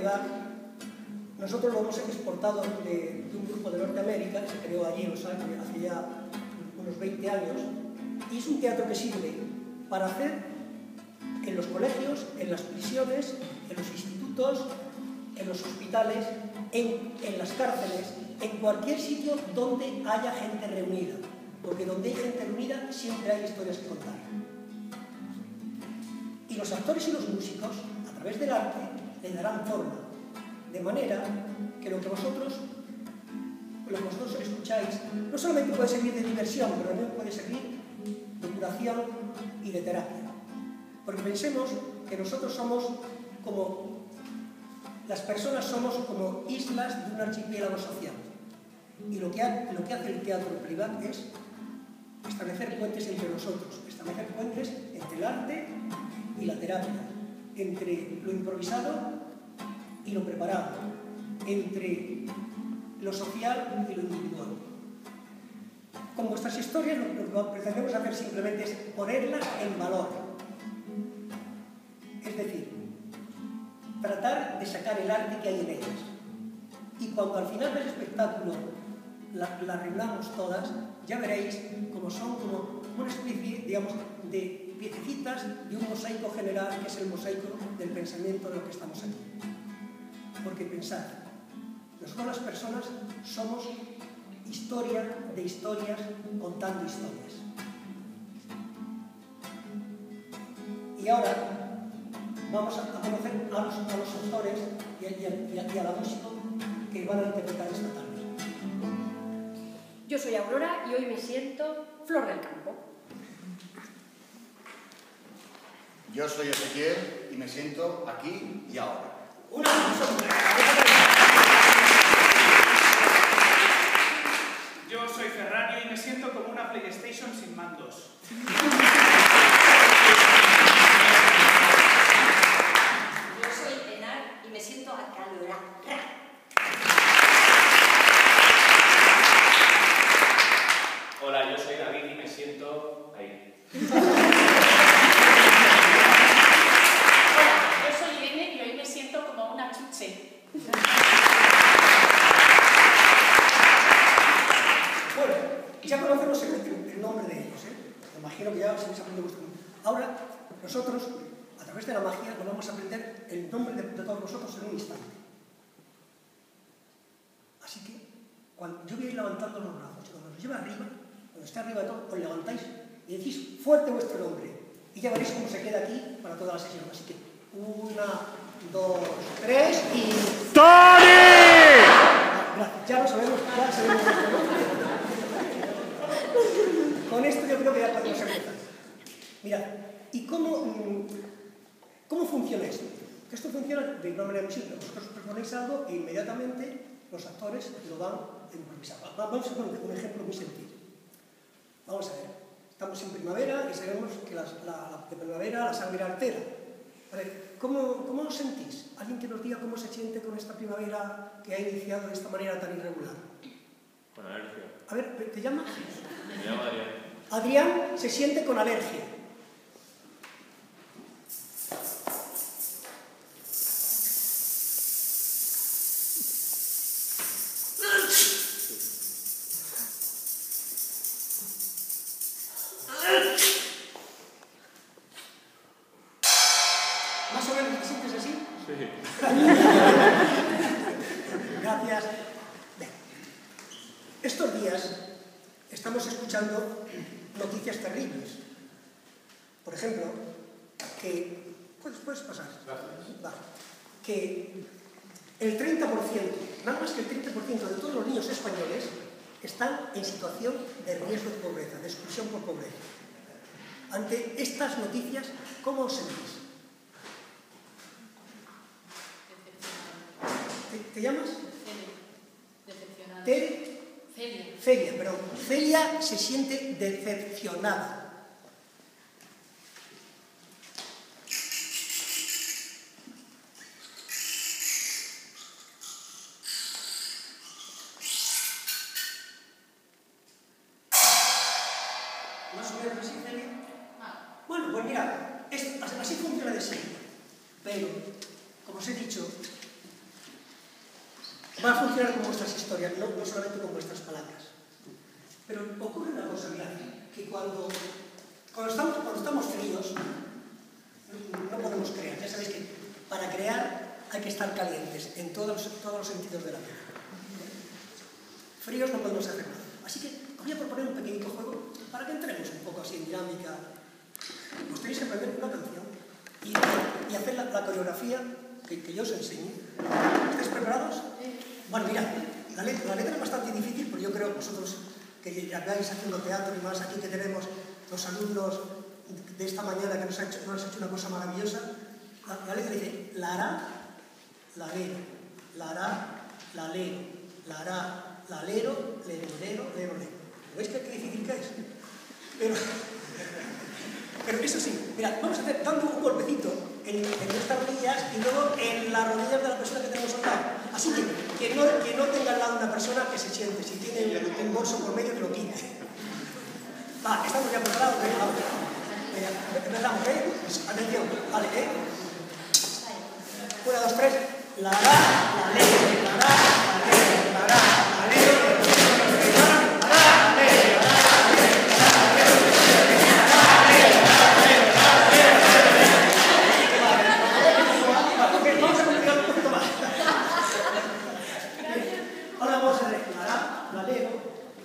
verdad, nosotros lo hemos exportado de un grupo de Norteamérica que se creó allí hace ya unos 20 años, y es un teatro que sirve para hacer en los colegios, en las prisiones, en los institutos, en los hospitales, en las cárceles, en cualquier sitio donde haya gente reunida, porque donde hay gente reunida siempre hay historias que contar. Y los actores y los músicos, a través del arte, le darán forma, de manera que lo que vosotros escucháis no solamente puede servir de diversión, pero también puede servir de curación y de terapia. Porque pensemos que nosotros somos como, las personas somos como islas de un archipiélago social. Y lo que hace el teatro privado es establecer puentes entre nosotros, establecer puentes entre el arte y la terapia, entre lo improvisado y lo preparado, entre lo social y lo individual. Con vuestras historias lo que pretendemos hacer simplemente es ponerlas en valor. Es decir, tratar de sacar el arte que hay en ellas. Y cuando al final del espectáculo la reunamos todas, ya veréis cómo son como una especie, digamos, de piececitas de un mosaico general, que es el mosaico del pensamiento de lo que estamos aquí. Porque pensad, nosotros las personas somos historia de historias contando historias. Y ahora vamos a conocer a los autores y a la música que van a interpretar esta tarde. Yo soy Aurora y hoy me siento Flor del Campo. Yo soy Ezequiel y me siento aquí y ahora. ¡Una aplauso! Yo soy Ferranio y me siento como una PlayStation sin mandos. Yo soy Enar y me siento acalorada. Hola, yo soy David y me siento ahí. Hola, yo soy Irene y hoy me siento como una chuche. Bueno, ya conocemos el nombre de ellos, ¿eh? Me imagino que ya se habéis aprendido vuestro nombre. Ahora, nosotros, a través de la magia, nos vamos a aprender el nombre de todos vosotros en un instante. Así que, cuando yo voy a ir levantando los brazos, y cuando los lleve arriba, cuando esté arriba de todo, os levantáis y decís fuerte vuestro nombre. Y ya veréis cómo se queda aquí para toda la sesión. Así que, 1, 2, 3 y... ¡Tony! Gracias, ya lo sabemos, ya sabemos vuestro nombre. Con esto yo creo que ya podemos empezar. Mirad, ¿y cómo funciona esto? Esto funciona de una manera muy simple. Vosotros proponéis algo e inmediatamente los actores lo van a improvisar. Vamos a poner un ejemplo muy sencillo. Vamos a ver, estamos en primavera y sabemos que de primavera la sangre altera. ¿Cómo os sentís? ¿Alguien que nos diga cómo se siente con esta primavera que ha iniciado de esta manera tan irregular? Con alergia. A ver, ¿te llamas? Me llamo Adrián. Adrián se siente con alergia. ¿Más o menos te sientes así? Sí. Gracias. Bien. Estos días estamos escuchando noticias terribles. Por ejemplo, que... ¿Puedes pasar? Gracias. Vale. Que el 30%, nada más que el 30% de todos los niños españoles están en situación de riesgo de pobreza, de exclusión por pobreza. Ante estas noticias, ¿cómo os sentís? ¿Te llamas? Decepcionada. Tere. Celia, perdón. Celia se siente decepcionada. ¿Más o menos así, Celia? Bueno, pues mira, así funciona de siempre. Pero, como os he dicho, Va a funcionar con vuestras historias, no solamente con vuestras palabras. Pero ocurre una cosa, mirad, que cuando estamos fríos, no podemos crear. Ya sabéis que para crear hay que estar calientes en todos los sentidos de la vida. Fríos no podemos hacer nada. Así que voy a proponer un pequeñito juego para que entremos un poco así en dinámica. Os tenéis que aprender una canción y hacer la coreografía que yo os enseñe. ¿Estáis preparados? Bueno, mirad, la letra es bastante difícil, pero yo creo que vosotros que ya veáis haciendo teatro y más aquí que tenemos los alumnos de esta mañana que nos han hecho una cosa maravillosa. La letra dice: la hará, la lero, la hará, la lero, la hará, la lero, lero, lero, lero, lero. ¿Veis qué difícil que es? Pero eso sí, mirad, vamos a hacer dando un golpecito en nuestras rodillas y luego en las rodillas de la persona que tenemos al lado. Así que no tenga al lado una persona que se siente. Si tiene un bolso por medio, que lo quite. Va, estamos ya preparados. Venga, empezamos, ¿eh? Atención, vale, ¿eh? 1, 2, 3. La hará, la lero, la hará, la lero, la hará, la lero, la hará, la lero, la vamos a complicar un poquito más. Ahora vamos a ver. La hará, la lero,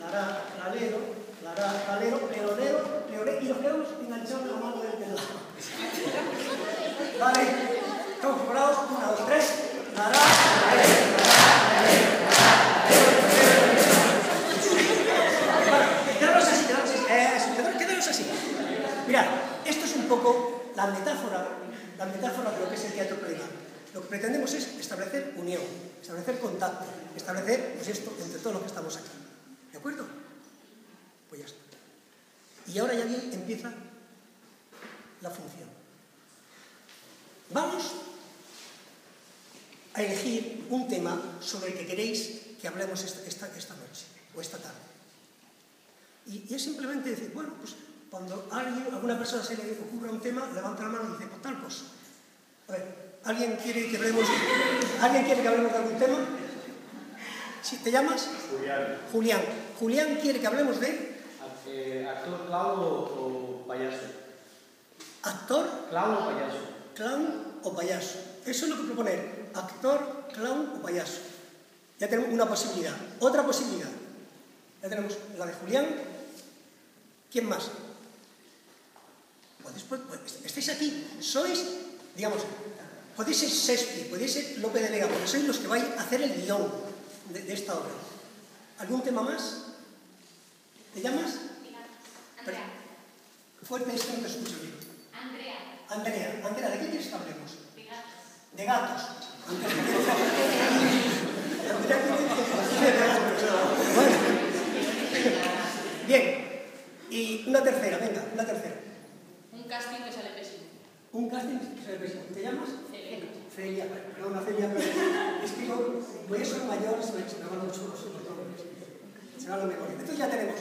la hará, la lero, la hará, la lero, lero, lero, lero, y los dedos enganchados en la mano del lado. Vale, estamos preparados. 1, 2, 3. La hará, la lero, la hará, la lero, la hará, la lero. Quedaros así, quedaros así. Mirad, esto es un poco la metáfora de lo que es el teatro plegado. Lo que pretendemos es establecer unión, establecer contacto, establecer, pues esto, entre todos los que estamos aquí. ¿De acuerdo? Pues ya está. Y ahora ya bien empieza la función. Vamos a elegir un tema sobre el que queréis que hablemos esta noche o esta tarde. Y es simplemente decir, bueno, pues cuando a alguna persona se le ocurra un tema, levanta la mano y dice, pues tal cosa. A ver, ¿alguien quiere que hablemos de algún tema? ¿Sí? ¿Te llamas? Julián. Julián quiere que hablemos de... ¿Actor, clown o payaso? ¿Actor? ¿Clown o payaso? ¿Clown o payaso? Eso es lo que proponer. Actor, clown o payaso. Ya tenemos una posibilidad. Otra posibilidad. Ya tenemos la de Julián. ¿Quién más? Estáis aquí. Sois, digamos, podéis ser Shakespeare, podéis ser Lope de Vega, porque sois los que vais a hacer el guión de esta obra. ¿Algún tema más? ¿Te llamas? Andrea. Fuerte, esto no te escucho bien. Andrea. Andrea, ¿de qué quieres que hablemos? De gatos. De gatos. Bueno. Bien. Y una tercera, venga, una tercera. Un casting que sale pésimo. Un casting que sale pésimo. ¿Te llamas? Celia. Celia, perdona Celia, pero es que voy a ser mayor, se me van los churros, se me van los mejores. Entonces ya tenemos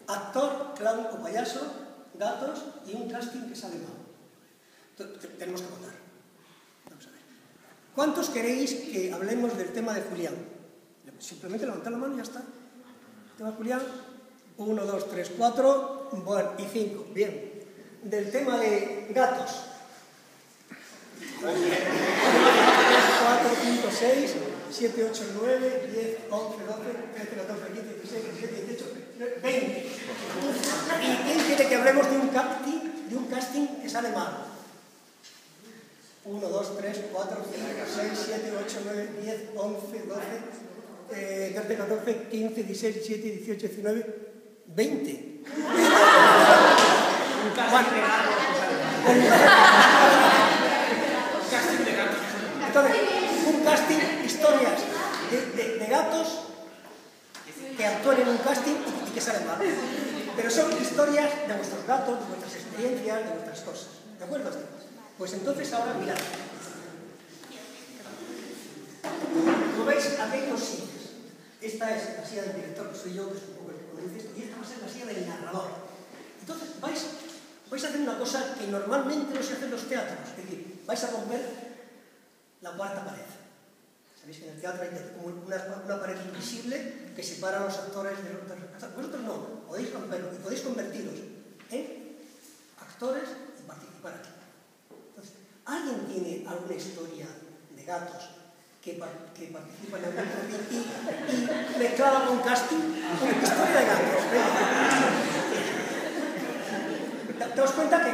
actor, clown o payaso, gatos y un casting que sale mal. Tenemos que votar. Vamos a ver. ¿Cuántos queréis que hablemos del tema de Julián? Simplemente levantar la mano y ya está. ¿Tema de Julián? 1, 2, 3, 4, bueno, y 5. Bien. Del tema de gatos. 4, 5, 6, 7, 8, 9, 10, 11, 12, 13, 14, 15, 16, 17, 18, 20. ¿Y quién quiere que hablemos de un casting que sale mal? 1, 2, 3, 4, 5, 6, 7, 8, 9, 10, 11, 12, 13, 14, 15, 16, 17, 18, 19, 20. Entonces, un casting, historias de gatos que actúan en un casting y que salen mal. Pero son historias de vuestros gatos, de vuestras experiencias, de vuestras cosas. ¿De acuerdo? Pues entonces ahora mirad. Como veis, aquí hay dos sillas. Esta es la silla del director, que soy yo, que es un poco el que conoce esto, y esta va a ser la silla del narrador. Entonces vais a hacer una cosa que normalmente no se hace en los teatros, es decir, vais a romper la cuarta pared. Sabéis que en el teatro hay como una pared invisible que separa a los actores de los actores. Vosotros no, podéis romperlo y podéis convertiros en actores y participar aquí. Entonces, ¿alguien tiene alguna historia de gatos que participan en y mezclada con casting? Historia de gatos. Te das cuenta que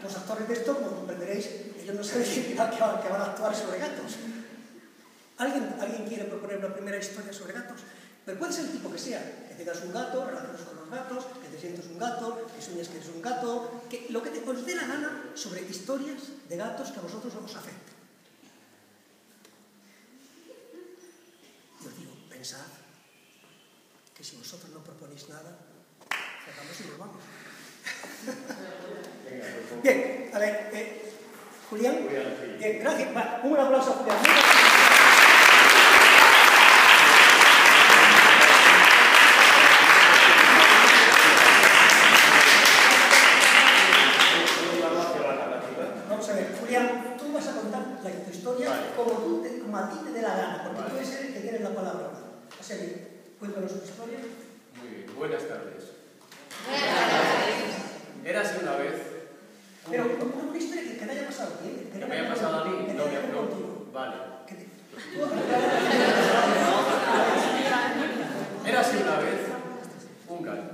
los actores de esto, como comprenderéis, ellos no saben que van a actuar sobre gatos. ¿Alguien quiere proponer una primera historia sobre gatos? Pero puede ser el tipo que sea, que tengas un gato, relaciones con los gatos, que te sientas un gato, que sueñes que eres un gato, que lo que os dé la gana sobre historias de gatos que a vosotros os afecten. Y os digo, pensad que si vosotros no proponéis nada, cerramos y nos vamos. Bien, a ver, Julián. Bien, gracias. Va, un aplauso a Julián. Vamos a ver, Julián, tú vas a contar tu historia como a ti te dé la gana, porque tú eres el que tienes la palabra. O sea que, cuéntanos tu historia. Muy bien, buenas tardes. Érase una vez. Pero una historia que te haya pasado a ti. ¿Que me haya pasado a mí? No. Vale. Érase una vez un gato.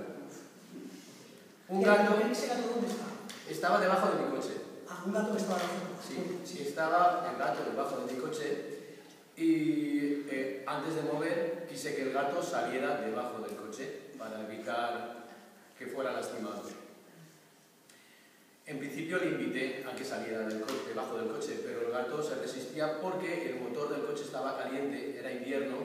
Un gato. ¿Ese gato dónde estaba? Estaba debajo de mi coche. Ah, un gato que estaba debajo. Sí, estaba el gato debajo de mi coche y antes de mover quise que el gato saliera debajo del coche para evitar que fuera lastimado. En principio le invité a que saliera debajo del coche, pero el gato se resistía porque el motor del coche estaba caliente, era invierno,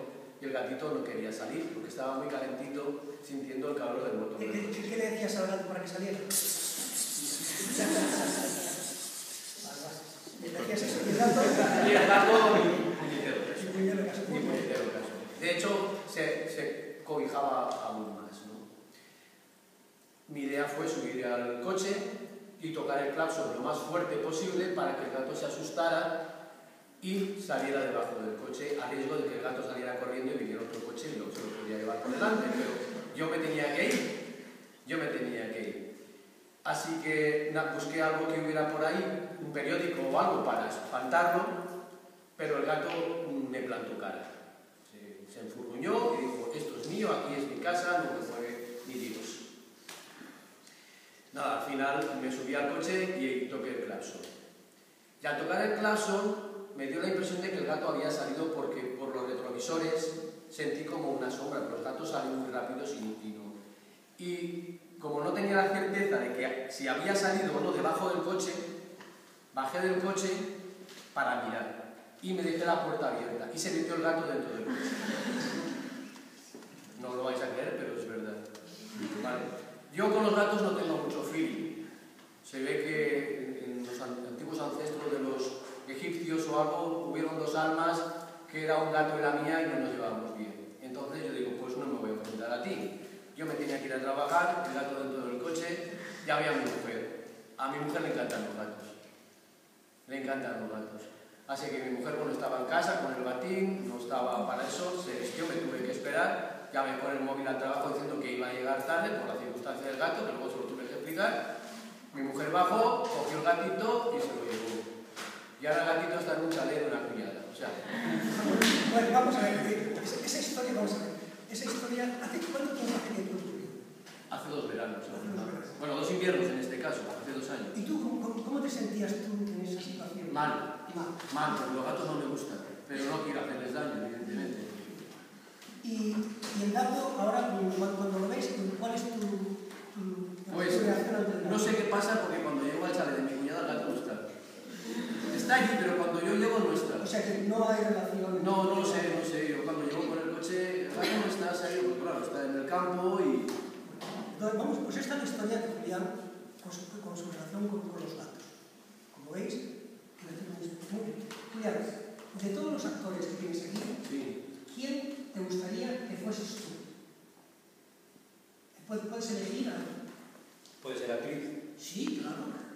y el gatito no quería salir porque estaba muy calentito sintiendo el calor del motor del coche. ¿Qué le decías al gato para que saliera? ¿Le decías eso? Y el gato ni puñetero caso. De hecho, se cobijaba aún más, ¿no? Mi idea fue subir al coche y tocar el claxon lo más fuerte posible para que el gato se asustara y saliera debajo del coche, a riesgo de que el gato saliera corriendo y viniera otro coche y se lo podía llevar por delante, pero yo me tenía que ir. Así que busqué algo que hubiera por ahí, un periódico o algo para espantarlo, pero el gato me plantó cara. Se enfurruñó y dijo, esto es mío, aquí es mi casa, no me mueve ni Dios. Nada, al final me subí al coche y toqué el claxon. Y al tocar el claxon me dio la impresión de que el gato había salido porque por los retrovisores sentí como una sombra, pero los gatos salen muy rápido sin tino. Y como no tenía la certeza de que si había salido o no debajo del coche, bajé del coche para mirar y me dejé la puerta abierta y se metió el gato dentro del coche. No lo vais a creer, pero es verdad. Vale. Yo con los gatos no tengo mucho feeling. Se ve que en los antiguos ancestros de los egipcios o algo hubieron dos almas que era un gato y la mía y no nos llevábamos bien. Entonces yo digo, pues no me voy a enfrentar a ti. Yo me tenía que ir a trabajar, el gato dentro del coche, ya había mi mujer. A mi mujer le encantan los gatos. Le encantan los gatos. Así que mi mujer, cuando estaba en casa con el batín, no estaba para eso, se vistió, me tuve que esperar, llamé con el móvil al trabajo diciendo que iba a llegar tarde por la circunstancia del gato, que luego se lo tuve que explicar. Mi mujer bajó, cogió el gatito y se lo llevó. Y ahora el gatito está en un chalet de una cuñada. O sea... Bueno, vamos a ver, esa historia, ¿hace cuánto tiempo hace que ocurrió? Hace 2 veranos. Bueno, 2 inviernos en este caso, hace 2 años. ¿Y tú cómo te sentías tú en esa situación? Mal, porque los gatos no me gustan, pero no quiero hacerles daño, evidentemente. Y el gato, ahora, cuando lo ves, ¿cuál es tu Pues, reacción ante el gato? no sé qué pasa porque cuando llego al chalet de mi cuñada el gato no está. Está allí, pero cuando yo llego no está. O sea que no hay relación. No lo sé. Yo cuando llego con el coche, el gato no está, se ha ido, porque claro, está en el campo y... Entonces, vamos, pues esta es la historia de Julián con su relación con los gatos. Como veis, muy bien. Julián, de todos los actores que tienes aquí, Sí. ¿quién te gustaría que fueses tú? ¿Puedes elegir a...? ¿Puede ser actriz? Sí, claro.